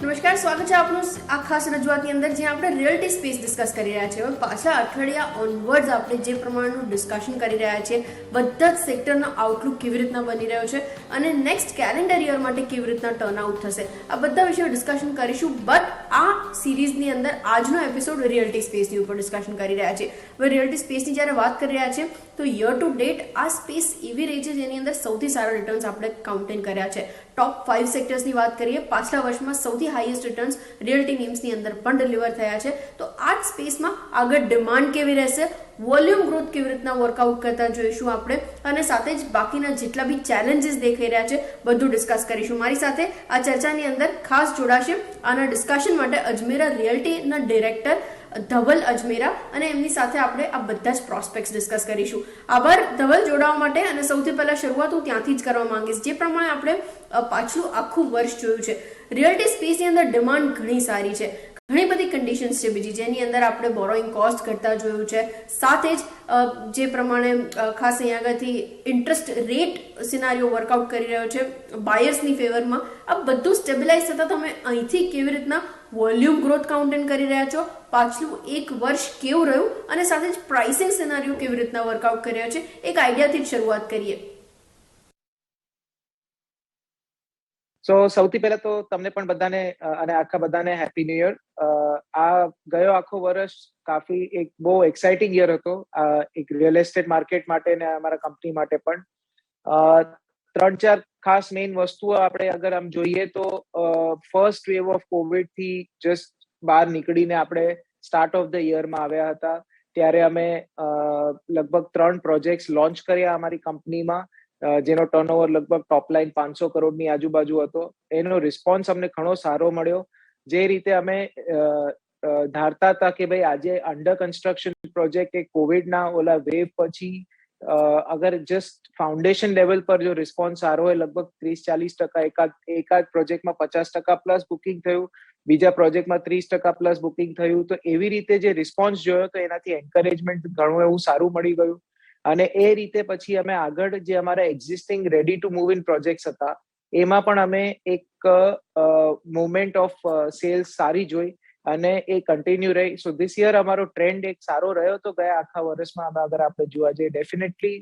નમસ્કાર, સ્વાગત છે આપનું આ ખાસ રજૂઆતની અંદર જ્યાં આપણે રિયલ્ટી સ્પેસ ડિસ્કસ કરી રહ્યા છીએ. પાછલા અઠવાડિયા ઓનવર્ડ્સ આપણે જે પ્રમાણનું ડિસ્કશન કરી રહ્યા છીએ, બધા જ સેક્ટરનો આઉટલુક કેવી રીતના બની રહ્યો છે અને નેક્સ્ટ કેલેન્ડર યર માટે કેવી રીતના ટર્નઆઉટ થશે, આ બધા વિશે ડિસ્કશન કરીશું. બટ આ સિરીઝની અંદર આજનો એપિસોડ રિયલ્ટી સ્પેસની ઉપર ડિસ્કશન કરી રહ્યા છીએ. હવે રિયલ્ટી સ્પેસની જ્યારે વાત કરી રહ્યા છીએ તો યર ટુ ડેટ આ સ્પેસ એવી રહી છે જેની અંદર સૌથી સારા રિટર્ન્સ આપણે કાઉન્ટેન કર્યા છે. ટોપ 5 સેક્ટર્સની વાત કરીએ, પાછલા વર્ષમાં સૌથી હાઈએસ્ટ રિટર્ન્સ રિયલ્ટી નેમ્સની અંદર પણ ડિલિવર થયા છે. તો આ જ સ્પેસમાં આગળ ડિમાન્ડ કેવી રહેશે, વોલ્યુમ ગ્રોથ કેવી રીતના વર્કઆઉટ કરતા જોઈશું આપણે, અને સાથે જ બાકીના જેટલા બી ચેલેન્જીસ દેખાઈ રહ્યા છે બધું ડિસ્કસ કરીશું. મારી સાથે આ ચર્ચાની અંદર ખાસ જોડાશે આના ડિસ્કશન માટે અજમેરા રિયલ્ટીના ડિરેક્ટર ધવલ અજમેરા, અને એમની સાથે આપણે આ બધા જ પ્રોસ્પેક્ટ્સ ડિસ્કસ કરીશું. આભાર ધવલ જોડાવા માટે. અને સૌથી પહેલા શરૂઆત હું ત્યાંથી જ કરવા માંગીશ, જે પ્રમાણે આપણે પાછલું આખું વર્ષ જોયું છે રિયલ્ટી સ્પેસની અંદર ડિમાન્ડ ઘણી સારી છે, ઘણી બધી કન્ડિશન્સ છે બીજી જેની અંદર આપણે બોરોઈંગ કોસ્ટ કરતા જોયું છે, સાથે જ જે પ્રમાણે ખાસ અહીંયા આગળથી ઇન્ટરેસ્ટ રેટ સિનારીઓ વર્કઆઉટ કરી રહ્યો છે બાયર્સની ફેવરમાં. આ બધું સ્ટેબિલાઇઝ થતાં તમે અહીંથી કેવી રીતના વોલ્યુમ ગ્રોથ કાઉન્ટેન કરી રહ્યા છો, પાછલું એક વર્ષ કેવું રહ્યું, અને સાથે જ પ્રાઇસિંગ સિનારીઓ કેવી રીતના વર્કઆઉટ કરી રહ્યો છે, એક આઈડિયાથી જ શરૂઆત કરીએ. સો સૌથી પહેલા તો તમને પણ બધાને અને આખા બધાને હેપી ન્યુ યર. આ ગયો આખો વર્ષ કાફી એક બહુ એક્સાઇટિંગ યર હતો, એક રિયલ એસ્ટેટ માર્કેટ માટે ને અમારા કંપની માટે પણ. 3-4 ખાસ મેઇન વસ્તુઓ આપણે અગર આમ જોઈએ તો ફર્સ્ટ વેવ ઓફ કોવિડ થી જસ્ટ બહાર નીકળીને આપણે સ્ટાર્ટ ઓફ ધ યરમાં આવ્યા હતા. ત્યારે અમે લગભગ 3 પ્રોજેક્ટ્સ લોન્ચ કર્યા અમારી કંપનીમાં, જેનો ટર્નઓવર લગભગ ટોપ લાઈન 500 કરોડની આજુબાજુ હતો. એનો રિસ્પોન્સ અમને ઘણો સારો મળ્યો. જે રીતે અમે ધારતા હતા કે ભાઈ આજે અંડર કન્સ્ટ્રક્શન પ્રોજેક્ટ એ કોવિડના ઓલા વેવ પછી અગર જસ્ટ ફાઉન્ડેશન લેવલ પર જો રિસ્પોન્સ સારો હોય, લગભગ 30-40%, એકાદ પ્રોજેક્ટમાં 50% પ્લસ બુકિંગ થયું, બીજા પ્રોજેક્ટમાં 30% પ્લસ બુકિંગ થયું. તો એવી રીતે જે રિસ્પોન્સ જોયો તો એનાથી એન્કરેજમેન્ટ ઘણું એવું સારું મળી ગયું. અને એ રીતે પછી અમે આગળ જે અમારા existing ready to move in projects હતા એમાં પણ અમે એક મુવમેન્ટ ઓફ સેલ્સ સારી જોઈ અને એ કન્ટિન્યુ રહી. સો ધીસ યર અમારો ટ્રેન્ડ એક સારો રહ્યો તો ગયા આખા વર્ષમાં. અમે અગર આપણે જોવા જઈએ ડેફિનેટલી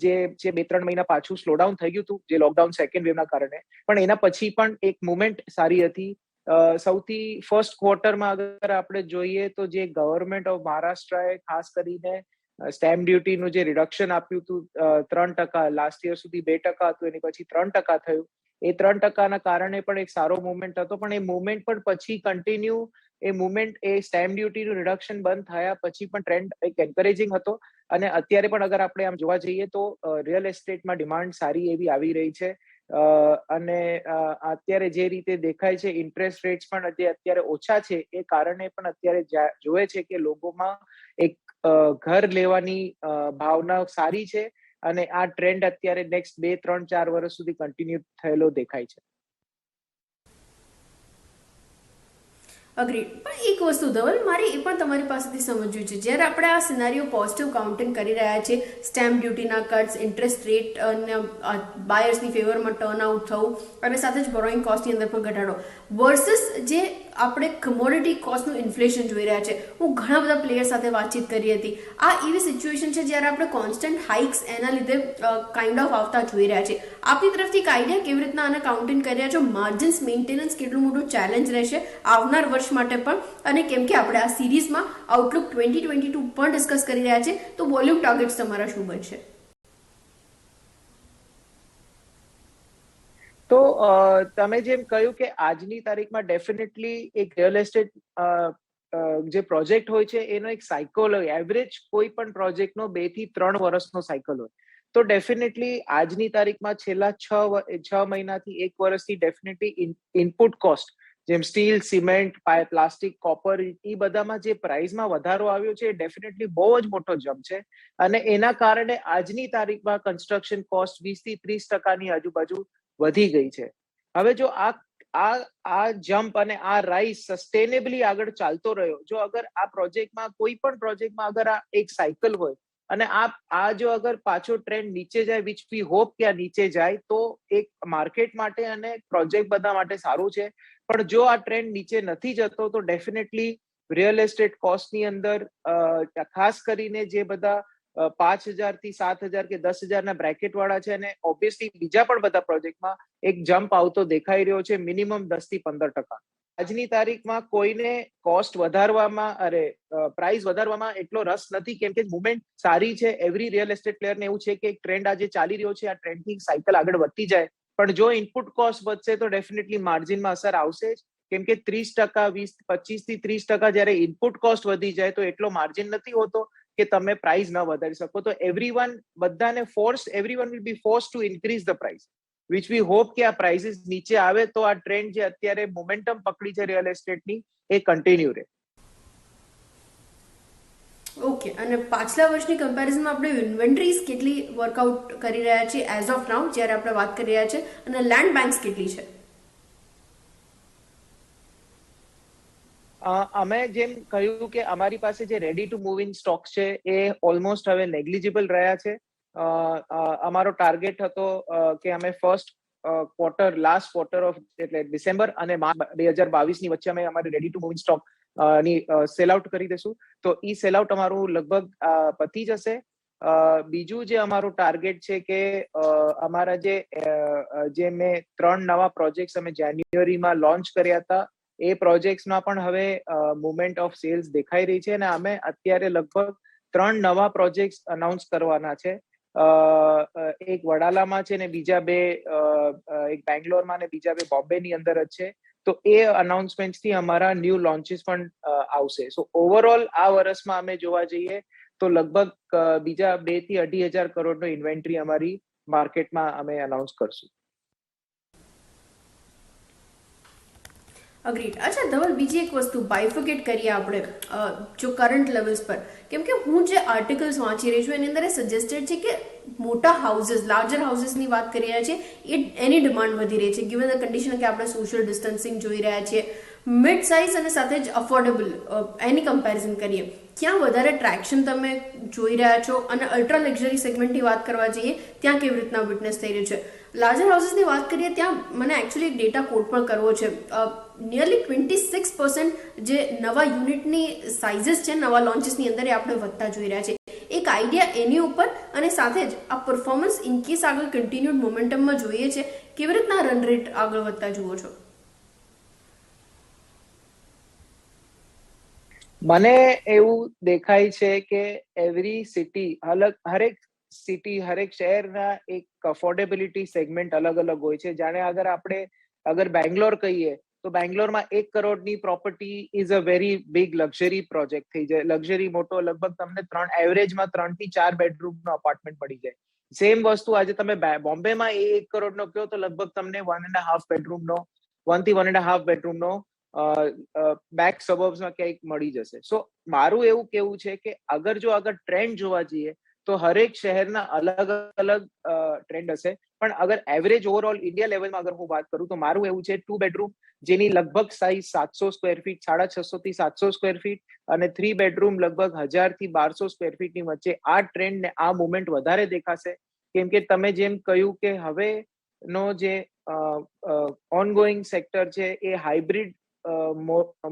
જે 2-3 મહિના પાછું સ્લોડાઉન થઈ ગયું હતું જે લોકડાઉન સેકન્ડ વેવના કારણે, પણ એના પછી પણ એક મુવમેન્ટ સારી હતી. સૌથી ફર્સ્ટ ક્વાર્ટરમાં અગર આપણે જોઈએ તો જે ગવર્મેન્ટ ઓફ મહારાષ્ટ્રએ ખાસ કરીને સ્ટેમ્પ ડ્યુટીનું જે રિડક્શન આપ્યું હતું 3%, લાસ્ટ યર સુધી 2% હતું, એની પછી 3% થયું. એ 3%ના કારણે પણ એક સારો મુવમેન્ટ હતો. પણ એ મુવમેન્ટ પણ પછી કન્ટિન્યુ એ મુવમેન્ટ એ સ્ટેમ્પ ડ્યુટીનું રિડક્શન બંધ થયા પછી પણ ટ્રેન્ડ એક એન્કરેજિંગ હતો. અને અત્યારે પણ અગર આપણે આમ જોવા જઈએ તો રિયલ એસ્ટેટમાં ડિમાન્ડ સારી એવી આવી રહી છે. અને અત્યારે જે રીતે દેખાય છે ઇન્ટરેસ્ટ રેટ્સ પણ અત્યારે ઓછા છે, એ કારણે પણ અત્યારે જોવે છે કે લોકોમાં એક ઘર લેવાની ભાવના સારી છે. અને આ ટ્રેન્ડ અત્યારે નેક્સ્ટ 2-3-4 વર્ષ સુધી કન્ટિન્યુ થયેલો દેખાય છે. અગ્રીડ. પણ એક વસ્તુ ધવલ, મારે એ પણ તમારી પાસેથી સમજવું છે, જ્યારે આપણે આ સિનારીઓ પોઝિટિવ કાઉન્ટેન કરી રહ્યા છીએ, સ્ટેમ્પ ડ્યુટીના કટ્સ, ઇન્ટરેસ્ટ રેટ અને બાયર્સની ફેવરમાં ટર્નઆઉટ થવું, અને સાથે જ બોરોઈંગ કોસ્ટની અંદર પણ ઘટાડો, વર્સિસ જે આપણે કમોડિટી કોસ્ટનું ઇન્ફ્લેશન જોઈ રહ્યા છે. હું ઘણા બધા પ્લેયર સાથે વાતચીત કરી હતી. આ એવી સિચ્યુએશન છે જ્યારે આપણે કોન્સ્ટન્ટ હાઇક્સ એના લીધે કાઇન્ડ ઓફ આવતા જોઈ રહ્યા છે. આપની તરફથી એક આઈડિયા કેવી રીતના આને કાઉન્ટેન કરી રહ્યા છો, માર્જિન્સ મેન્ટેનન્સ કેટલું મોટું ચેલેન્જ રહેશે આવનાર વર્ષ માટે પણ, અને કેમ કે આપણે આ સિરીઝમાં આઉટલુક 2022 પણ ડિસ્કસ કરી રહ્યા છે, તો વોલ્યુમ ટાર્ગેટ્સ તમારા શું બનશે? તો તમે જેમ કહ્યું કે આજની તારીખમાં ડેફિનેટલી એક રિયલ એસ્ટેટ જે પ્રોજેક્ટ હોય છે એનો એક સાયકલ હોય, એવરેજ કોઈ પણ પ્રોજેક્ટનો 2 થી 3 વર્ષનો સાયકલ હોય. તો ડેફિનેટલી આજની તારીખમાં છેલ્લા 6 મહિનાથી 1 વર્ષથી ડેફિનેટલી ઇનપુટ કોસ્ટ જેમ સ્ટીલ, સિમેન્ટ, પ્લાસ્ટિક, કોપર, એ બધામાં જે પ્રાઇસમાં વધારો આવ્યો છે એ ડેફિનેટલી બહુ જ મોટો જમ્પ છે. અને એના કારણે આજની તારીખમાં કન્સ્ટ્રક્શન કોસ્ટ 20-30%ની આજુબાજુ વધી ગઈ છે. હવે જો આ જમ્પ અને આ રાઇઝ સસ્ટેનેબલી આગળ ચાલતો રહ્યો, જો અગર આ પ્રોજેક્ટમાં કોઈ પણ પ્રોજેક્ટમાં અગર આ એક સાયકલ હોય અને આ જો અગર પાછો ટ્રેન્ડ નીચે જાય, વિચ વી હોપ કે આ નીચે જાય, તો એક માર્કેટ માટે અને પ્રોજેક્ટ બધા માટે સારું છે. પણ જો આ ટ્રેન્ડ નીચે નથી જતો તો ડેફિનેટલી રિયલ એસ્ટેટ કોસ્ટની અંદર ખાસ કરીને જે બધા 5,000 થી 7,000 કે 10,000 ના બ્રેકેટ વાળા છે, અને ઓબ્વિયસલી બીજા પણ બધા પ્રોજેક્ટમાં એક જમ્પ આવતો દેખાઈ રહ્યો છે, મિનિમમ 10 થી 15%. આજની તારીખમાં કોઈને કોસ્ટ વધારવામાં પ્રાઇસ વધારવામાં એટલો રસ નથી, કેમ કે મુવમેન્ટ સારી છે. એવરી રિયલ એસ્ટેટ પ્લેયરને એવું છે કે એક ટ્રેન્ડ આજે ચાલી રહ્યો છે, આ ટ્રેન્ડની સાયકલ આગળ વધતી જાય. પણ જો ઇનપુટ કોસ્ટ વધશે તો ડેફિનેટલી માર્જિનમાં અસર આવશે જ, કેમ કે 30%, 25 થી 30% જયારે ઇનપુટ કોસ્ટ વધી જાય તો એટલો માર્જિન નથી હોતો કે તમે પ્રાઇસ ન વધારી શકો. તો everyone will be force two increase the price, which we hope કે આ પ્રાઇસીસ નીચે આવે તો આ ટ્રેન્ડ જે અત્યારે મોમેન્ટમ પકડી છે રિયલ એસ્ટેટની, એ કન્ટિન્યુ રહે. ઓકે, અને પાછલા વર્ષની કમ્પેરિઝનમાં આપણે ઇન્વેન્ટરીઝ કેટલી વર્કઆઉટ કરી રહ્યા છીએ એઝ ઓફ નાઉ જ્યારે આપણે વાત કરી રહ્યા છીએ, અને લેન્ડ બેંક્સ કેટલી છે? અમે જેમ કહ્યું કે અમારી પાસે જે ready to move in stock છે એ ઓલમોસ્ટ હવે નેગ્લિજિબલ રહ્યા છે. અમારો ટાર્ગેટ હતો કે અમે લાસ્ટ ક્વાર્ટર ઓફ એટલે ડિસેમ્બર અને માર્ચ 2022 ની વચ્ચે અમે અમારી ready to move in stock ની સેલ આઉટ કરી દેશું. તો ઈ સેલ આઉટ અમારું લગભગ પતી જશે. બીજું જે અમારું ટાર્ગેટ છે કે અમારા જે મેં 3 નવા પ્રોજેક્ટ્સ અમે જાન્યુઆરીમાં લોન્ચ કર્યા હતા, એ પ્રોજેક્ટ્સમાં પણ હવે મુવમેન્ટ ઓફ સેલ્સ દેખાઈ રહી છે, અને અમે અત્યારે લગભગ 3 નવા પ્રોજેક્ટ્સ અનાઉન્સ કરવાના છે. એક વડાલામાં છે ને બીજા 2 એક બેંગ્લોરમાં ને બીજા 2 બોમ્બેની અંદર જ છે. તો એ અનાઉન્સમેન્ટથી અમારા ન્યૂ લોન્ચીસ પણ આવશે. સો ઓવરઓલ આ વર્ષમાં અમે જોવા જઈએ તો લગભગ બીજા 2 થી 2,500 કરોડનો ઇન્વેન્ટરી અમારી માર્કેટમાં અમે અનાઉન્સ કરશું. અગ્રીડ. અચ્છા ધવલ, બીજી એક વસ્તુ બાયફિકેટ કરીએ આપણે જો કરંટ લેવલ્સ પર, કેમ કે હું જે આર્ટિકલ્સ વાંચી રહી છું એની અંદર એ સજેસ્ટેડ છે કે મોટા હાઉસીસ, લાર્જર હાઉસીસની વાત કરી રહ્યા છીએ, એની ડિમાન્ડ વધી રહી છે ગિવન ધ કન્ડિશન કે આપણે સોશિયલ ડિસ્ટન્સિંગ જોઈ રહ્યા છીએ. મિડ સાઇઝ અને સાથે જ અફોર્ડેબલ એની કમ્પેરિઝન કરીએ, ક્યાં વધારે ટ્રેક્શન તમે જોઈ રહ્યા છો, અને અલ્ટ્રા લક્ઝરી સેગમેન્ટની વાત કરવા જઈએ ત્યાં કેવી રીતના વિટનેસ થઈ રહ્યું છે? લાર્જર હાઉસીસની વાત કરીએ ત્યાં મને એકચ્યુઅલી એક ડેટા કોટ પણ કરવો છે. નિયરલી 26% જે નવા યુનિટની સાઇઝીસ છે નવા લોન્ચીસની અંદર એ આપણે વધતા જોઈ રહ્યા છે. એક આઈડિયા એની ઉપર, અને સાથે જ આ પરફોર્મન્સ ઇનકેસ આગળ કન્ટિન્યુડ મોમેન્ટમમાં જોઈએ છે, કેવી રીતના રન રેટ આગળ વધતા જુઓ છો? મને એવું દેખાય છે કે એવરી સિટી હરેક સિટી, હરેક શહેરના એક અફોર્ડેબિલિટી સેગમેન્ટ અલગ અલગ હોય છે. જાણે અગર બેંગ્લોર કહીએ તો બેંગ્લોરમાં 1 કરોડની property is a very big luxury project થઈ જાય. લક્ઝરી મોટો લગભગ તમને એવરેજમાં 3 થી 4 બેડરૂમનો અપાર્ટમેન્ટ પડી જાય. સેમ વસ્તુ આજે તમે બોમ્બેમાં 1 કરોડનો કહો તો લગભગ તમને 1.5 બેડરૂમનો, 1 થી 1.5 બેડરૂમનો બેક સબર્બ્સમાં ક્યાંક મળી જશે. સો મારું એવું કેવું છે કે અગર ટ્રેન્ડ જોવા જઈએ તો હરેક શહેરના અલગ અલગ ટ્રેન્ડ હશે. પણ અગર એવરેજ ઓવરઓલ ઇન્ડિયા લેવલમાં અગર હું વાત કરું તો મારું એવું છે 2 બેડરૂમ જેની લગભગ સાઇઝ 700 સ્ક્વેર ફીટ, 650 થી 700 સ્ક્વેર ફીટ, અને 3 બેડરૂમ લગભગ 1,000 થી 1,200 સ્ક્વેર ફીટની વચ્ચે આ ટ્રેન્ડ ને આ મુવમેન્ટ વધારે દેખાશે. કેમ કે તમે જેમ કહ્યું કે હવે નો જે ઓનગોઈંગ સેક્ટર છે એ હાઇબ્રિડ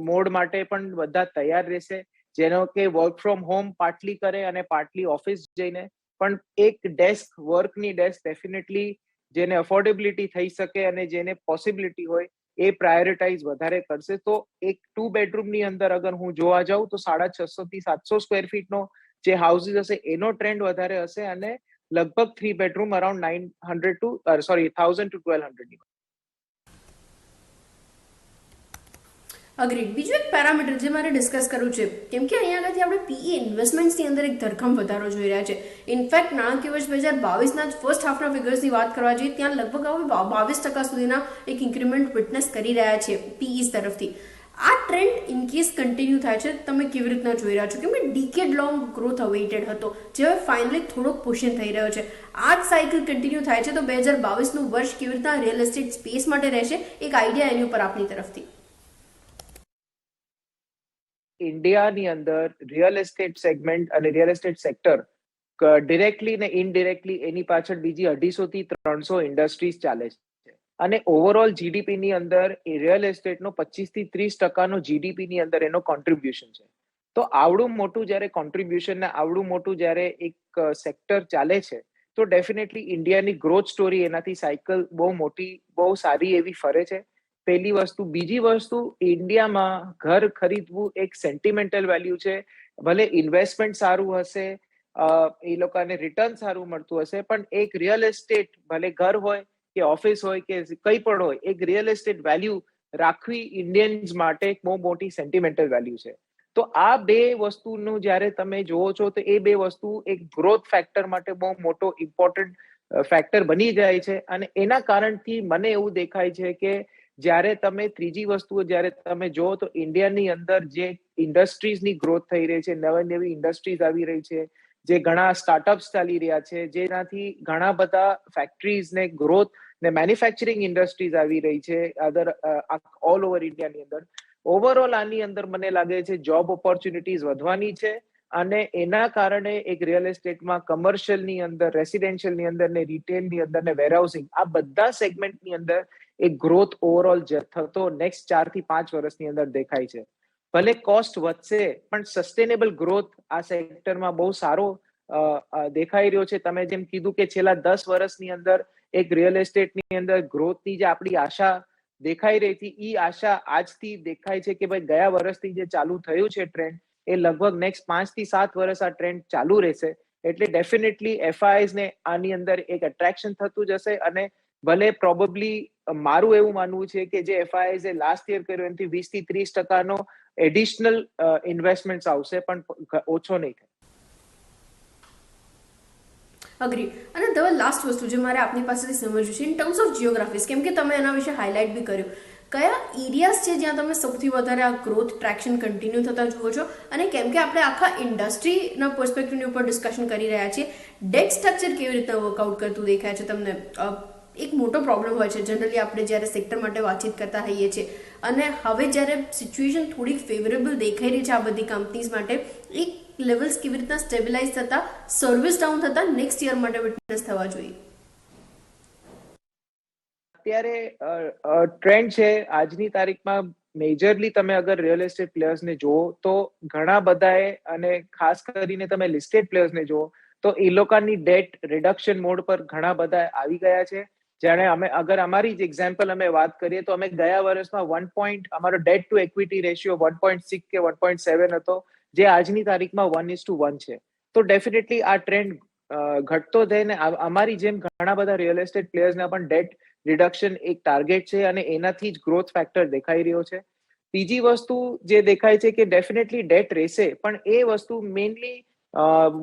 મોડ માટે પણ બધા તૈયાર રહેશે, જેનો કે વર્ક ફ્રોમ હોમ પાર્ટલી કરે અને પાર્ટલી ઓફિસ જઈને, પણ એક વર્કની ડેસ્ક ડેફિનેટલી જેને અફોર્ડેબિલિટી થઈ શકે અને જેને પોસિબિલિટી હોય એ પ્રાયોરિટાઇઝ વધારે કરશે. તો એક 2 બેડરૂમની અંદર અગર હું જોવા જાઉં તો 650 થી 700 સ્ક્વેર ફીટનો જે હાઉસીસ હશે એનો ટ્રેન્ડ વધારે હશે, અને લગભગ 3 બેડરૂમ અરાઉન્ડ 1,000 to 1,200. અગ્રીડ. બીજું એક પેરામીટર જે મારે ડિસ્કસ કરવું છે, કેમ કે અહીંયા આગળથી આપણે પીઈ ઇન્વેસ્ટમેન્ટ્સની અંદર એક ધરખમ વધારો જોઈ રહ્યા છે. ઇનફેક્ટ નાણાકીય વર્ષ 2022ના જ ફર્સ્ટ હાફના ફિગર્સની વાત કરવા જોઈએ ત્યાં લગભગ આપણે 22% સુધીના એક ઇન્ક્રીમેન્ટ વિટનેસ કરી રહ્યા છે પીઈ તરફથી. આ ટ્રેન્ડ ઇનકેસ કન્ટિન્યુ થાય છે તમે કેવી રીતના જોઈ રહ્યા છો? કેમ કે ડિકેડ લોંગ ગ્રોથ અવેઇટેડ હતો, જે હવે ફાઇનલી થોડોક પુશન થઈ રહ્યો છે. આ જ સાયકલ કન્ટિન્યુ થાય છે તો 2022નું વર્ષ કેવી રીતના રિયલ એસ્ટેટ સ્પેસ માટે રહેશે, એક આઈડિયા એની ઉપર આપની તરફથી. ઇન્ડિયાની અંદર રિયલ એસ્ટેટ સેગમેન્ટ અને રિયલ એસ્ટેટ સેક્ટર ડિરેક્ટલી ને ઇનડિરેક્ટલી એની પાછળ બીજી 250 થી 300 ઇન્ડસ્ટ્રીઝ ચાલે છે. અને ઓવરઓલ જીડીપી ની અંદર એ રિયલ એસ્ટેટનો 25 થી 30% જીડીપી ની અંદર એનો કોન્ટ્રીબ્યુશન છે. તો આવડું મોટું જ્યારે કોન્ટ્રીબ્યુશન ને આવડું મોટું જ્યારે એક સેક્ટર ચાલે છે, તો ડેફિનેટલી ઇન્ડિયાની ગ્રોથ સ્ટોરી એનાથી સાયકલ બહુ મોટી, બહુ સારી એવી ફરે છે. પહેલી વસ્તુ. બીજી વસ્તુ, ઇન્ડિયામાં ઘર ખરીદવું એક સેન્ટિમેન્ટલ વેલ્યુ છે. ભલે ઇન્વેસ્ટમેન્ટ સારું હશે, એ લોકોને રિટર્ન સારું મળતું હશે, પણ એક રિયલ એસ્ટેટ, ભલે ઘર હોય કે ઓફિસ હોય કે કંઈ પણ હોય, એક રિયલ એસ્ટેટ વેલ્યુ રાખવી ઇન્ડિયન્સ માટે એક બહુ મોટી સેન્ટિમેન્ટલ વેલ્યુ છે. તો આ બે વસ્તુનું જ્યારે તમે જોવો છો, તો એ બે વસ્તુ એક ગ્રોથ ફેક્ટર માટે બહુ મોટો ઇમ્પોર્ટન્ટ ફેક્ટર બની જાય છે. અને એના કારણથી મને એવું દેખાય છે કે જ્યારે તમે ત્રીજી વસ્તુ જ્યારે તમે જોવો, તો ઇન્ડિયાની અંદર જે ઇન્ડસ્ટ્રીઝની ગ્રોથ થઈ રહી છે, નવી ઇન્ડસ્ટ્રીઝ આવી રહી છે, જે ઘણા સ્ટાર્ટઅપ્સ ચાલી રહ્યા છે, જેનાથી ઘણા બધા ફેક્ટરીઝ ને ગ્રોથ ને મેન્યુફેક્ચરિંગ ઇન્ડસ્ટ્રીઝ આવી રહી છે ઓલ ઓવર ઇન્ડિયાની અંદર. ઓવરઓલ આની અંદર મને લાગે છે જોબ ઓપોર્ચ્યુનિટીઝ વધવાની છે. અને એના કારણે એક રિયલ એસ્ટેટમાં કમર્શિયલની અંદર, રેસિડેન્શિયલની અંદર ને રિટેલની અંદર ને વેરહાઉસિંગ, આ બધા સેગમેન્ટની અંદર એક ગ્રોથ ઓવરઓલ થતો નેક્સ્ટ 4 થી 5 વર્ષની અંદર દેખાય છે. ભલે કોસ્ટ વધશે, પણ સસ્ટેનેબલ ગ્રોથ આ સેક્ટરમાં બહુ સારો દેખાઈ રહ્યો છે. તમે જેમ કીધું કે છેલ્લા 10 વર્ષની અંદર એક રિયલ એસ્ટેટની અંદર ગ્રોથની જે આપણી આશા દેખાઈ રહી હતી, એ આશા આજથી દેખાય છે કે ભાઈ ગયા વર્ષથી જે ચાલુ થયું છે ટ્રેન્ડ, એ લગભગ નેક્સ્ટ 5 થી 7 વર્ષ આ ટ્રેન્ડ ચાલુ રહેશે. એટલે ડેફિનેટલી એફઆઈઆઈઝ ને આની અંદર એક એટ્રેક્શન થતું જશે. અને ભલે પ્રોબેબલી મારું એવું માનવું છે કે જે એફઆઈઆઈઝે લાસ્ટ યર કર્યો એનાથી 20 થી 30% એડિશનલ ઇન્વેસ્ટમેન્ટ આવશે, પણ ઓછો નહીં થાય. અગ્રી. અને ધવલ, લાસ્ટ વસ્તુ જે મારે આપની પાસેથી સમજવું છે ઇન ટર્મ્સ ઓફ જીઓગ્રાફીઝ, કેમ કે તમે એના વિશે હાઇલાઇટ બી કર્યું, કયા એરિયાઝ છે જ્યાં તમે સૌથી વધારે આ ગ્રોથ ટ્રેક્શન કન્ટિન્યુ થતા જુઓ છો? અને કેમ કે આપણે આખા ઇન્ડસ્ટ્રીના પર્સપેક્ટિવની ઉપર ડિસ્કશન કરી રહ્યા છીએ, ડેટ સ્ટ્રક્ચર કેવી રીતના વર્કઆઉટ કરતું દેખાય છે તમને? એક મોટો પ્રોબ્લેમ હોય છે જનરલી આપણે જ્યારે સેક્ટર માટે વાતચીત કરતા હોઈએ છીએ. અને હવે જ્યારે સિચ્યુએશન થોડીક ફેવરેબલ દેખાઈ રહી છે આ બધી કંપનીઝ માટે, એક લેવલ્સ કેવી રીતના સ્ટેબિલાઇઝ થતા, સર્વિસ ડાઉન થતા નેક્સ્ટ યર માટે વિટનેસ થવા જોઈએ? અત્યારે ટ્રેન્ડ છે આજની તારીખમાં, મેજરલી તમે અગર રિયલ એસ્ટેટ પ્લેયર્સને જુઓ તો ઘણા બધાએ, અને ખાસ કરીને તમે લિસ્ટેડ પ્લેયર્સને જુઓ તો એ લોકોની ડેટ રિડક્શન મોડ પર ઘણા બધા આવી ગયા છે. જાણે અમે અગર અમારી જ એક્ઝામ્પલ અમે વાત કરીએ તો અમે ગયા વર્ષમાં અમારો ડેટ ટુ ઇક્વિટી રેશિયો 1.6 કે 1.7 હતો, જે આજની તારીખમાં 1:1 છે. તો ડેફિનેટલી આ ટ્રેન્ડ ઘટતો થઈને અમારી જેમ ઘણા બધા રિયલ એસ્ટેટ પ્લેયર્સના પણ ડેટ રિડક્શન એક ટાર્ગેટ છે, અને એનાથી જ ગ્રોથ ફેક્ટર દેખાઈ રહ્યો છે. ત્રીજી વસ્તુ જે દેખાય છે કે ડેફિનેટલી ડેટ રહેશે, પણ એ વસ્તુ મેઇનલી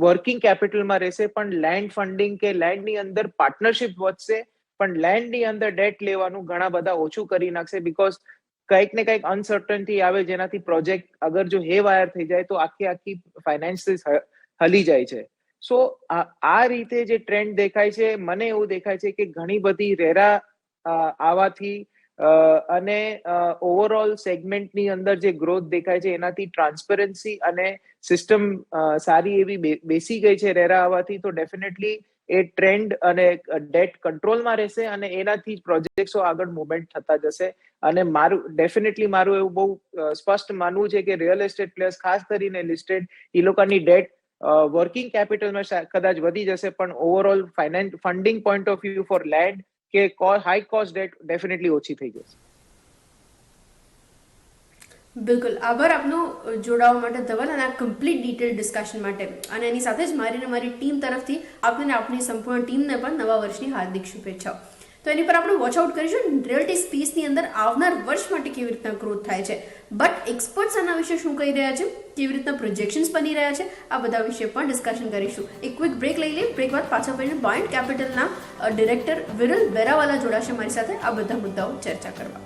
વર્કિંગ કેપિટલમાં રહેશે. પણ લેન્ડ ફંડિંગ કે લેન્ડની અંદર પાર્ટનરશિપ વધશે, પણ લેન્ડની અંદર ડેટ લેવાનું ઘણા બધા ઓછું કરી નાખશે. બીકોઝ કંઈક ને કંઈક અનસર્ટનિટી આવે, જેનાથી પ્રોજેક્ટ અગર જો હે વાયર થઈ જાય તો આખી ફાઇનાન્સિસ હલી જાય છે. સો આ રીતે જે ટ્રેન્ડ દેખાય છે, મને એવું દેખાય છે કે ઘણી બધી રેરા આવવાથી અને ઓવરઓલ સેગમેન્ટની અંદર જે ગ્રોથ દેખાય છે એનાથી ટ્રાન્સપરન્સી અને સિસ્ટમ સારી એવી બેસી ગઈ છે રેરા આવવાથી. તો ડેફિનેટલી એ ટ્રેન્ડ અને ડેટ કંટ્રોલમાં રહેશે, અને એનાથી જ પ્રોજેક્ટ્સો આગળ મુવમેન્ટ થતા જશે. અને મારું એવું બહુ સ્પષ્ટ માનવું છે કે રિયલ એસ્ટેટ પ્લેયર્સ, ખાસ કરીને લિસ્ટેડ, એ લોકોની ડેટ વર્કિંગ કેપિટલમાં કદાચ વધી જશે, પણ overall funding point of view for land કે હાઈ કોસ્ટ ડેટ ડેફિનેટલી ઓછી થઈ જશે. બિલકુલ, આભાર આપનો જોડાવા માટે ધવલ, અને આ કમ્પ્લીટ ડિટેલ ડિસ્કશન માટે. અને એની સાથે જ મારી ટીમ તરફથી આપને આપની સંપૂર્ણ ટીમને પણ નવા વર્ષની હાર્દિક શુભેચ્છાઓ. તો એની પર આપણે વોચ આઉટ કરીશું રિયલ્ટી સ્પેસની અંદર આવનાર વર્ષ માટે કેવી રીતના ગ્રોથ થાય છે. બટ એક્સપર્ટ્સ આના વિશે શું કહી રહ્યા છે, કેવી રીતના પ્રોજેક્શન્સ બની રહ્યા છે, આ બધા વિશે પણ ડિસ્કશન કરીશું. એક ક્વિક બ્રેક લઈ લઈએ. બ્રેક બાદ પાછા ફરીને બાયન્ટ કેપિટલના ડિરેક્ટર વિરલ વેરાવાલા જોડાશે મારી સાથે આ બધા મુદ્દાઓ ચર્ચા કરવા.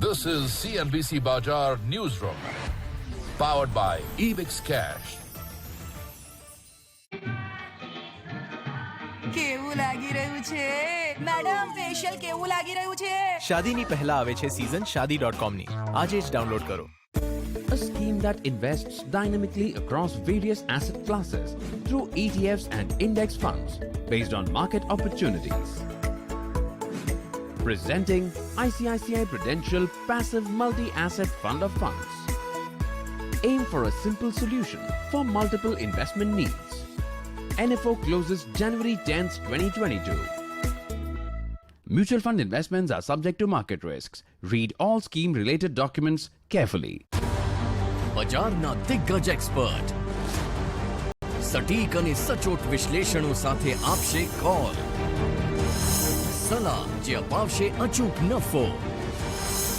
This is CNBC Bajar Newsroom, powered by Ebix Cash. કેવું લાગી રહ્યું છે મેડમ? ફેશિયલ કેવું લાગી રહ્યું છે? શાદીની પહેલા આવે છે સીઝન shadi.com ની આજે જ ડાઉનલોડ કરો. A scheme that invests dynamically across various asset classes through ETFs and index funds based on market opportunities. Presenting ICICI Prudential Passive Multi-Asset Fund of Funds. Aim for a simple solution for multiple investment needs. NFO closes January 10th, 2022. Mutual fund investments are subject to market risks. Read all scheme-related documents carefully. બજારના દિગ્ગજ expert સટીક અને સચોટ વિશ્લેષણો સાથે આપશે call, સલાહ જે અપાવશે અચૂક નફો.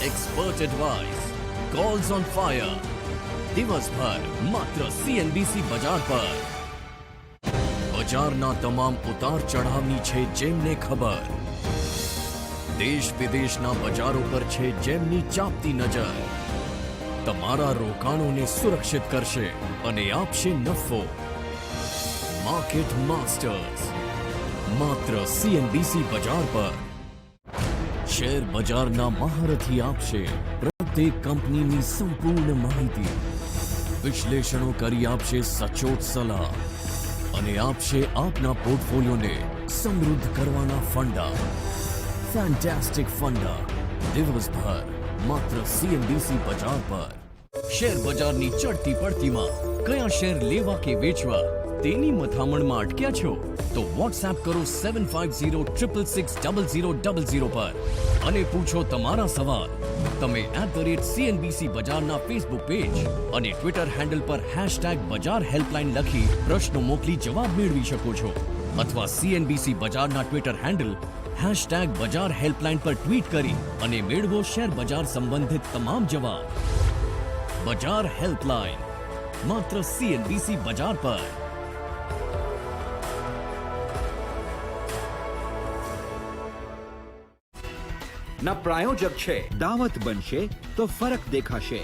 Expert advice, calls on fire, દિવસભર માત્ર CNBC બજાર પર. બજારના તમામ ઉતાર ચઢાવની છે જેમને ખબર. દેશ વિદેશના બજારો પર છે જેમની ચાંપતી નજર. તમારા રોકાણોને સુરક્ષિત કરશે અને આપશે નફો. માર્કેટ માસ્ટર્સ, માત્ર CNBC બજાર પર. શેર બજારના મહારથી આપશે પ્રત્યેક કંપનીની સંપૂર્ણ માહિતી. વિશ્લેષણો કરી આપશે સચોટ સલાહ અને આપશે આપના પોર્ટફોલિયોને સમૃદ્ધ કરવાના ફંડા. ફેન્ટાસ્ટિક ફંડા, દિવસભર માત્ર CNBC બજાર પર. શેર બજારની ચડતી પડતીમાં કયા શેર લેવા કે વેચવા તેની મથામણમાં અટક્યા છો તો વોટ્સએપ કરો 7506660000 પર અને પૂછો તમારા સવાલ. તમે @CNBC બજારના ફેસબુક પેજ અને ટ્વિટર હેન્ડલ પર #બજાર હેલ્પલાઇન લખી પ્રશ્નો મોકલી જવાબ મેળવી શકો છો, અથવા CNBC બજારના ટ્વિટર હેન્ડલ #બજાર હેલ્પલાઇન પર ટ્વીટ કરી અને મેળવો શેર બજાર સંબંધિત તમામ જવાબ. બજાર હેલ્પલાઇન, માત્ર CNBC બજાર પર. ના પ્રાયોજક છે દાવત બનશે તો ફરક દેખાશે.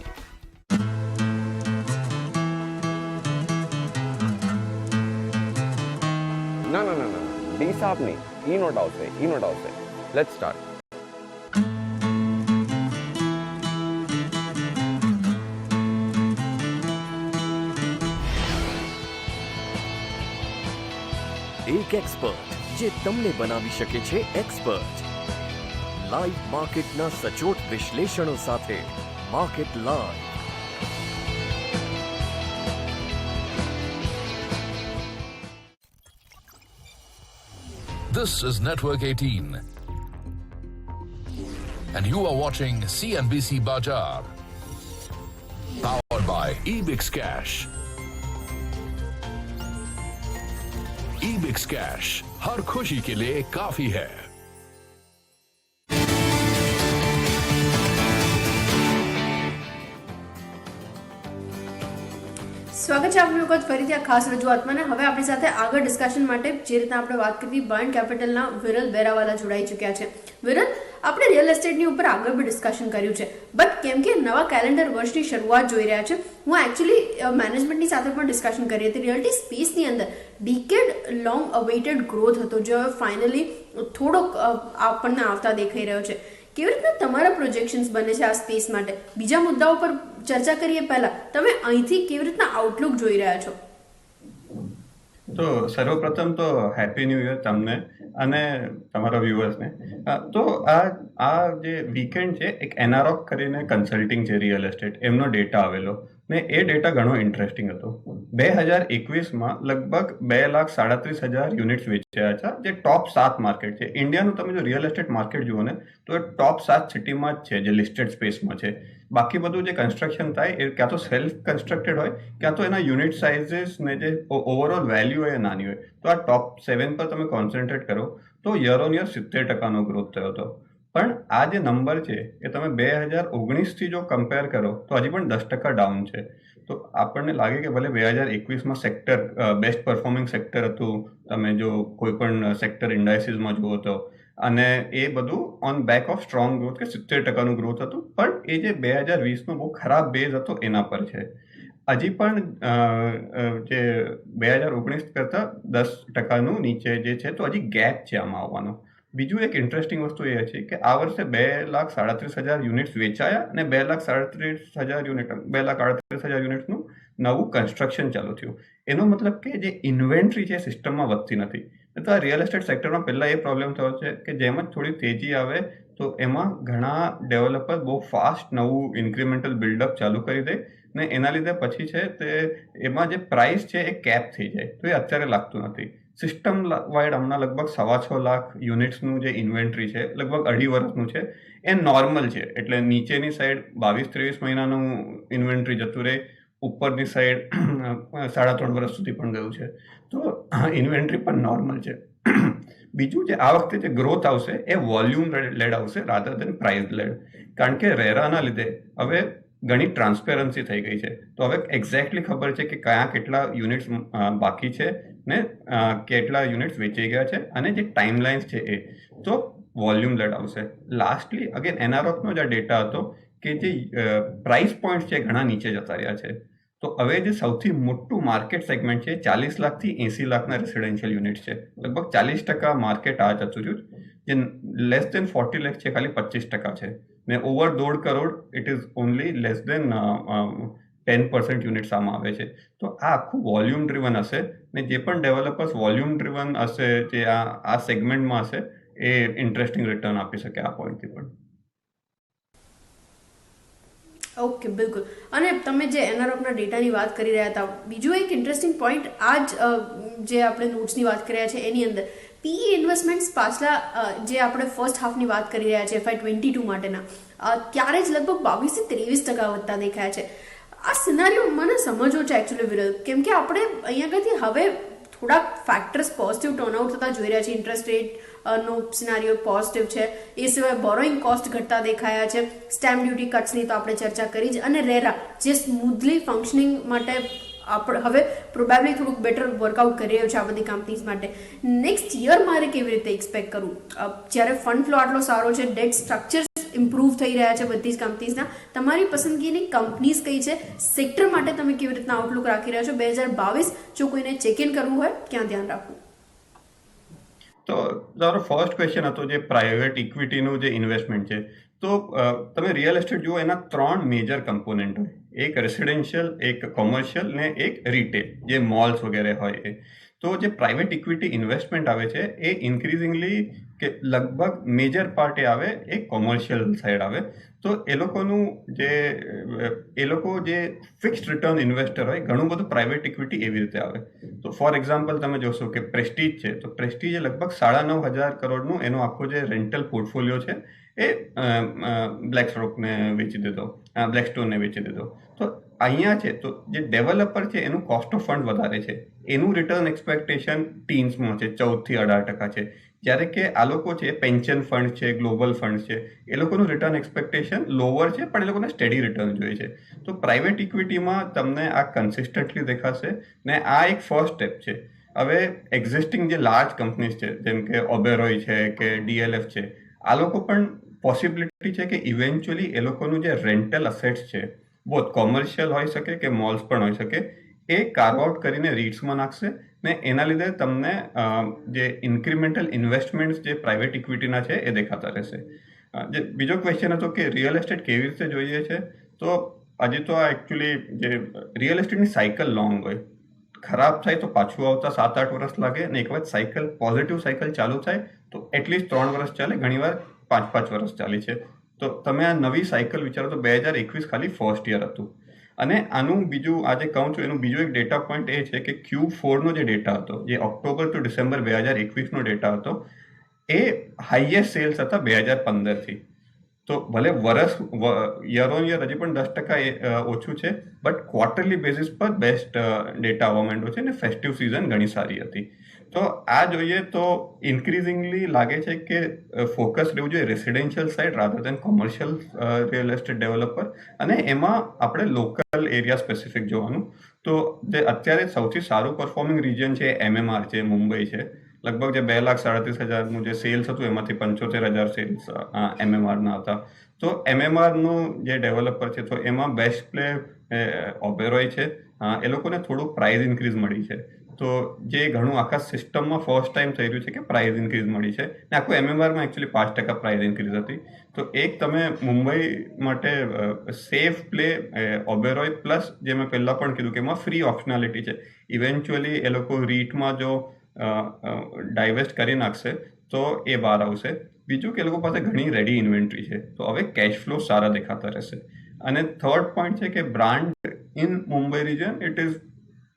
ના ના ના ના ડી સાપ નહીં, ઈ નોટ આવશે, ઈ નોટ આવશે. Let's start. એક એક્સપર્ટ જે તમને બનાવી શકે છે એક્સપર્ટ. લાઈવ માર્કેટના સચોટ વિશ્લેષણો સાથે market live. This is Network 18, and you are watching CNBC Bajar, powered by Ebix Cash. Ebix Cash, हर खुशी के लिए काफी है. સ્વાગત છે આપનું વખત ફરીથી આ ખાસ રજૂઆતમાં. અને હવે આપણી સાથે આગળ ડિસ્કશન માટે જે રીતના આપણે વાત કરી બાયન કેપિટલના વિરલ બેરાવાલા જોડાઈ ચૂક્યા છે. વિરલ, આપણે રિયલ એસ્ટેટની ઉપર આગળ બી ડિસ્કશન કર્યું છે, બટ કેમ કે નવા કેલેન્ડર વર્ષની શરૂઆત જોઈ રહ્યા છે, હું એકચ્યુઅલી મેનેજમેન્ટની સાથે પણ ડિસ્કશન કરી હતી. રિયલ્ટી સ્પેસની અંદર ડિકેડ લોંગ અવેઇટેડ ગ્રોથ હતો, જે હવે ફાઇનલી થોડોક આપણને આવતા દેખાઈ રહ્યો છે. કેવી રીતના તમારા પ્રોજેક્શન્સ બને છે આ સ્પેસ માટે? બીજા મુદ્દાઓ પર ચર્ચા કરીએ પહેલા તમે અહીંથી કેવી રીતના આઉટલુક જોઈ રહ્યા છો? તો સર્વપ્રથમ તો હેપી ન્યૂ યર તમને અને તમારા વ્યુઅર્સને. તો આ જે વીકેન્ડ છે, એક એનારોક કરીને કન્સલ્ટિંગ છે રિયલ એસ્ટેટ, એમનો ડેટા આવેલો ને એ ડેટા ઘણો ઇન્ટરેસ્ટિંગ હતો. 2021માં લગભગ 2,37,000 યુનિટ્સ વેચાયા છે, જે ટોપ 7 માર્કેટ છે ઇન્ડિયાનું. તમે જો રિયલ એસ્ટેટ માર્કેટ જુઓ ને તો એ ટોપ 7 સિટીમાં જ છે જે લિસ્ટેડ સ્પેસમાં છે. બાકી બધું જે કન્સ્ટ્રક્શન થાય એ ક્યાં તો સેલ્ફ કન્સ્ટ્રક્ટેડ હોય, ક્યાં તો એના યુનિટ સાઇઝીસ ને જે ઓવરઓલ વેલ્યુ હોય એ નાની હોય. તો આ ટોપ 7 પર તમે કોન્સન્ટ્રેટ કરો તો યર ઓન યર 70% ગ્રોથ થયો હતો. પણ આ જે નંબર છે એ તમે 2019થી જો કમ્પેર કરો તો હજી પણ 10% ડાઉન છે. તો આપણને લાગે કે ભલે 2021માં સેક્ટર બેસ્ટ પરફોર્મિંગ સેક્ટર હતું, તમે જો કોઈ પણ સેક્ટર ઇન્ડાઇસીસમાં જુઓ તો, અને એ બધું on back of strong growth કે 70%નું ગ્રોથ હતું, પણ એ જે 2020નો બહુ ખરાબ બેઝ હતો એના પર છે. હજી પણ જે 2019 કરતાં 10%નું નીચે જે છે, તો હજી ગેપ છે આમાં આવવાનો. બીજું એક ઇન્ટરેસ્ટિંગ વસ્તુ એ છે કે આ વર્ષે 2,37,000 યુનિટ્સ વેચાયા અને 2,38,000 યુનિટ્સનું નવું કન્સ્ટ્રક્શન ચાલુ થયું. એનો મતલબ કે જે ઇન્વેન્ટ્રી છે સિસ્ટમમાં વધતી નથી. તો આ રિયલ એસ્ટેટ સેક્ટરમાં પહેલાં એ પ્રોબ્લેમ થયો છે કે જેમ જ થોડી તેજી આવે તો એમાં ઘણા ડેવલપર બહુ ફાસ્ટ નવું ઇન્ક્રીમેન્ટલ બિલ્ડઅપ ચાલુ કરી દે ને એના લીધે પછી છે તે એમાં જે પ્રાઇસ છે એ કેપ થઈ જાય. તો એ અત્યારે લાગતું નથી. સિસ્ટમ વાઇડ હમણાં લગભગ 6.25 લાખ યુનિટ્સનું જે ઇન્વેન્ટ્રી છે, લગભગ 2.5 વર્ષનું છે, એ નોર્મલ છે. એટલે નીચેની સાઈડ 22-23 મહિનાનું ઇન્વેન્ટ્રી જતું રહે, ઉપરની સાઈડ 3.5 વર્ષ સુધી પણ ગયું છે. તો ઇન્વેન્ટ્રી પણ નોર્મલ છે. બીજું જે આ વખતે જે ગ્રોથ આવશે એ વોલ્યુમ લેડ આવશે રાધર દેન પ્રાઇસ લેડ. કારણ કે રેરાના લીધે હવે ઘણી ટ્રાન્સપેરન્સી થઈ ગઈ છે. તો હવે એક્ઝેક્ટલી ખબર છે કે કયા કેટલા યુનિટ્સ બાકી છે ને કેટલા યુનિટ્સ વેચાઈ ગયા છે, અને જે ટાઈમલાઇન્સ છે એ તો વોલ્યુમ લેડ આવશે. લાસ્ટલી અગેન એનઆરઓફનો જે ડેટા હતો કે જે પ્રાઇસ પોઈન્ટ છે ઘણા નીચે જતા રહ્યા છે. તો હવે જે સૌથી મોટું માર્કેટ સેગમેન્ટ છે 40 લાખથી 80 લાખના રેસિડેન્શિયલ યુનિટ છે. લગભગ 40% માર્કેટ આ જતું રહ્યું. જે લેસ દેન 40 લાખ છે ખાલી 25% છે, ને over 1.5 crore it is only less than 10% units આમાં આવે છે. તો આ આખું વોલ્યુમ ડ્રિવન હશે, ને જે પણ ડેવલપર્સ વોલ્યુમ ડ્રિવન હશે, જે આ સેગમેન્ટમાં હશે, એ ઇન્ટરેસ્ટિંગ રિટર્ન આપી શકે આ પોઈન્ટથી પણ. ઓકે, બિલકુલ. અને તમે જે એનઆરઓફના ડેટાની વાત કરી રહ્યા હતા, બીજું એક ઇન્ટરેસ્ટિંગ પોઈન્ટ આ જ જે આપણે નોટ્સની વાત કરી રહ્યા છે એની અંદર પીઈ ઇન્વેસ્ટમેન્ટ્સ પાછલા જે આપણે ફર્સ્ટ હાફની વાત કરી રહ્યા છે FY22 માટેના, ત્યારે જ લગભગ 22-23% વધતા દેખાયા છે. આ સિનારીઓ મને સમજવો છે એકચ્યુઅલી વિરલ, કેમ કે આપણે અહીંયા આગળથી હવે થોડાક ફેક્ટર્સ પોઝિટિવ ટર્નઆઉટ થતા જોઈ રહ્યા છે. ઇન્ટરેસ્ટ રેટ નો સિનારીઓ પોઝિટિવ છે, એ સિવાય બોરોઈંગ કોસ્ટ ઘટતા દેખાયા છે, સ્ટેમ્પ ડ્યુટી કટ્સની તો આપણે ચર્ચા કરી જ, અને રેરા જે સ્મૂધલી ફંક્શનિંગ માટે આપણે હવે પ્રોબેબલી થોડુંક બેટર વર્કઆઉટ કરી રહ્યું છે આ બધી કંપનીઝ માટે. નેક્સ્ટ યર મારે કેવી રીતે એક્સપેક્ટ કરવું, જ્યારે ફંડ ફ્લો આટલો સારો છે, ડેટ સ્ટ્રક્ચર ઇમ્પ્રૂવ થઈ રહ્યા છે બધી જ કંપનીઝના, તમારી પસંદગીની કંપનીઝ કઈ છે, સેક્ટર માટે તમે કેવી રીતના આઉટલુક રાખી રહ્યા છો 2022, જો કોઈને ચેક ઇન કરવું હોય ક્યાં ધ્યાન રાખવું? તો તમારો ફર્સ્ટ ક્વેશ્ચન હતો જે પ્રાઇવેટ ઇક્વિટીનું જે ઇન્વેસ્ટમેન્ટ છે. તો તમે રિયલ એસ્ટેટ જુઓ, એના 3 મેજર કમ્પોનેન્ટ હોય. એક રેસિડેન્શિયલ, એક કોમર્શિયલ ને એક રિટેલ, જે મોલ્સ વગેરે હોય એ. તો જે પ્રાઇવેટ ઇક્વિટી ઇન્વેસ્ટમેન્ટ આવે છે એ ઇન્ક્રીઝિંગલી કે લગભગ મેજર પાર્ટ એ આવે એ કોમર્શિયલ સાઈડ આવે. તો એ લોકો જે ફિક્સ્ડ રિટર્ન ઇન્વેસ્ટર હોય, ઘણું બધું પ્રાઇવેટ ઇક્વિટી એવી રીતે આવે. તો ફોર એક્ઝામ્પલ તમે જોશો કે પ્રેસ્ટીજ છે, તો પ્રેસ્ટીજ લગભગ 9,500 કરોડનું એનો આખો જે રેન્ટલ પોર્ટફોલિયો છે એ બ્લેકસ્ટોનને વેચી દીધો. તો અહીંયા છે તો જે ડેવલપર છે એનું કોસ્ટ ઓફ ફંડ વધારે છે, એનું રિટર્ન એક્સપેક્ટેશન ટીન્સમાં છે, 14-18% છે. જ્યારે કે આ લોકો છે પેન્શન ફંડ છે, ગ્લોબલ ફંડ છે, એ લોકોનું રિટર્ન એક્સપેક્ટેશન લોઅર છે, પણ એ લોકોને સ્ટેડી રિટર્ન જોઈએ છે. તો પ્રાઇવેટ ઇક્વિટીમાં તમને આ કન્સિસ્ટન્ટલી દેખાશે, ને આ એક ફર્સ્ટ સ્ટેપ છે. હવે એક્ઝિસ્ટિંગ જે લાર્જ કંપનીઝ છે, જેમ કે ઓબેરોય છે કે DLF છે, આ લોકો પણ પોસિબિલિટી છે કે ઇવેન્ચ્યુઅલી એ લોકોનું જે રેન્ટલ અસેટ્સ છે, બોથ કોમર્શિયલ હોઈ શકે કે મોલ્સ પણ હોઈ શકે, એ કાર્વ આઉટ કરીને રીટ્સમાં નાખશે, ને એના લીધે તમને જે ઇન્ક્રીમેન્ટલ ઇન્વેસ્ટમેન્ટ્સ જે પ્રાઇવેટ ઇક્વિટીના છે એ દેખાતા રહેશે. જે બીજો ક્વેશ્ચન હતો કે રિયલ એસ્ટેટ કેવી રીતે જોઈએ છે, તો હજી તો આ એકચ્યુઅલી જે રિયલ એસ્ટેટની સાયકલ લોંગ હોય, ખરાબ થાય તો પાછું આવતા 7-8 વર્ષ લાગે, અને એક વખત સાયકલ પોઝિટિવ સાયકલ ચાલુ થાય તો એટલીસ્ટ 3 વર્ષ ચાલે, ઘણીવાર 5-5 વર્ષ ચાલી છે. તો તમે આ નવી સાયકલ વિચારો તો 2021 ખાલી ફર્સ્ટ યર હતું. અને આનું બીજું આજે કહું છું એનું બીજું એક ડેટા પોઈન્ટ એ છે કે Q4નો જે ડેટા હતો, જે ઓક્ટોબર ટુ ડિસેમ્બર 2021નો ડેટા હતો, એ હાઈએસ્ટ સેલ્સ હતા 2015થી. તો ભલે યર ઓન યર હજી પણ 10% ઓછું છે, બટ ક્વાર્ટરલી બેઝિસ પર બેસ્ટ ડેટા આવવા માંડ્યો છે, અને ફેસ્ટિવ સિઝન ઘણી સારી હતી. તો આ જોઈએ તો ઇન્ક્રીઝિંગલી લાગે છે કે ફોકસ રહેવું જોઈએ રેસિડેન્શિયલ સાઇડ રાધર દેન કોમર્શિયલ રિયલ એસ્ટેટ ડેવલપર, અને એમાં આપણે લોકલ એરિયા સ્પેસિફિક જોવાનું. તો જે અત્યારે સૌથી સારું પરફોર્મિંગ રિજન છે MMR છે, મુંબઈ છે. લગભગ જે 2,37,000નું જે સેલ્સ હતું એમાંથી 75,000 સેલ્સ MMRના હતા. તો MMRનું જે ડેવલપર છે તો એમાં બેસ્ટ પ્લે ઓબેરોય છે. એ લોકોને થોડુંક પ્રાઇસ ઇન્ક્રીઝ મળી છે. તો જે ઘણું આખા સિસ્ટમમાં ફર્સ્ટ ટાઈમ થઈ રહ્યું છે કે પ્રાઇસ ઇન્ક્રીઝ મળી છે, ને આખું MMRમાં એકચ્યુઅલી 5% પ્રાઇસ ઇન્ક્રીઝ હતી. તો એક તમે મુંબઈ માટે સેફ પ્લે ઓબેરોય, પ્લસ જે મેં પહેલાં પણ કીધું કે એમાં ફ્રી ઓપ્શનાલિટી છે. ઇવેન્ચ્યુઅલી એ લોકો રીટમાં જો ડાયવેસ્ટ કરી નાખશે તો એ બહાર આવશે. બીજું કે એ લોકો પાસે ઘણી રેડી ઇન્વેન્ટરી છે, તો હવે કેશ ફ્લો સારા દેખાતા રહેશે. અને થર્ડ પોઈન્ટ છે કે brand in Mumbai region it is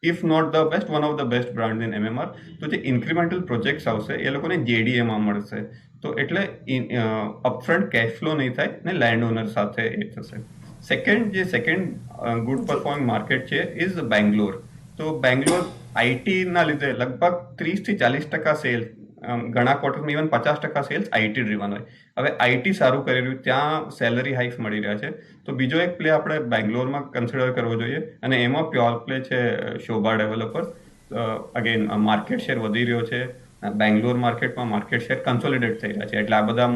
if not the best, one of the best brand in MMR. તો જે ઇન્ક્રીમેન્ટલ પ્રોજેક્ટ્સ આવશે એ લોકોને JDAમાં મળશે. તો એટલે અપફ્રન્ટ કેશ ફ્લો નહીં થાય ને લેન્ડ ઓનર સાથે એ થશે. સેકન્ડ ગુડ પરફોર્મિંગ માર્કેટ છે ઇઝ બેંગ્લોર. તો બેંગ્લોર આઈટીના લીધે લગભગ 30-40% સેલ્સ, ઘણા ક્વાર્ટરમાં ઇવન 50% સેલ્સ આઈટી ડ્રીવન હોય. હવે આઈટી સારું કરી રહ્યું, ત્યાં સેલરી હાઇક્સ મળી રહ્યા છે. તો બીજો એક પ્લે આપણે બેંગ્લોરમાં કન્સિડર કરવો જોઈએ, અને એમાં પ્યોર પ્લે છે શોભા ડેવલપર. અગેન માર્કેટ શેર વધી રહ્યો છે. બેંગ્લોર માર્કેટમાં માર્કેટ શેર કન્સોલિડેટ થઈ રહ્યા છે. એટલે આ બધા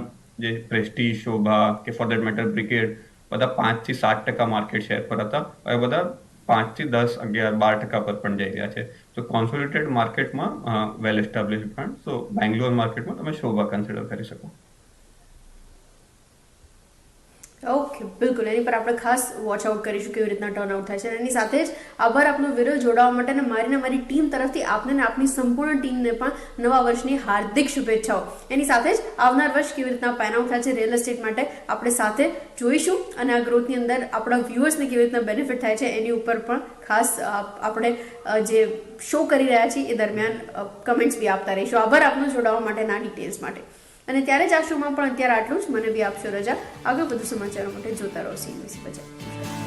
જે પ્રેસ્ટીજ, શોભા કે ફોર દેટ મેટર બ્રિગેડ, બધા 5-7% માર્કેટ શેર પર હતા. હવે બધા 5-10, 11, 12% પર પણ જઈ રહ્યા છે. તો કોન્સોલિડેટેડ માર્કેટમાં વેલ એસ્ટાબ્લિશ બ્રાન્ડ, તો બેંગ્લોર માર્કેટમાં તમે શોભા કન્સિડર કરી શકો. ઓકે, બિલકુલ એની પર આપણે ખાસ વોચ આઉટ કરીશું કેવી રીતના ટર્ન આઉટ થાય છે. અને એની સાથે જ આભાર આપનો વિડીયો જોડાવા માટે, અને મારી ટીમ તરફથી આપને ને આપની સંપૂર્ણ ટીમને પણ નવા વર્ષની હાર્દિક શુભેચ્છાઓ. એની સાથે જ આવનાર વર્ષ કેવી રીતના પેન આઉટ થાય છે રિયલ એસ્ટેટ માટે આપણે સાથે જોઈશું, અને આ ગ્રોથની અંદર આપણા વ્યુઅર્સને કેવી રીતના બેનિફિટ થાય છે એની ઉપર પણ ખાસ આપણે જે શો કરી રહ્યા છીએ એ દરમિયાન કમેન્ટ્સ બી આપતા રહીશું. આભાર આપનો જોડાવા માટેના ડિટેલ્સ માટે. અને ત્યારે જ આ શોમાં પણ અત્યારે આટલું જ. મને બી આપશો રજા. આગળ વધુ સમાચારો માટે જોતા રહો CNBC બજાર.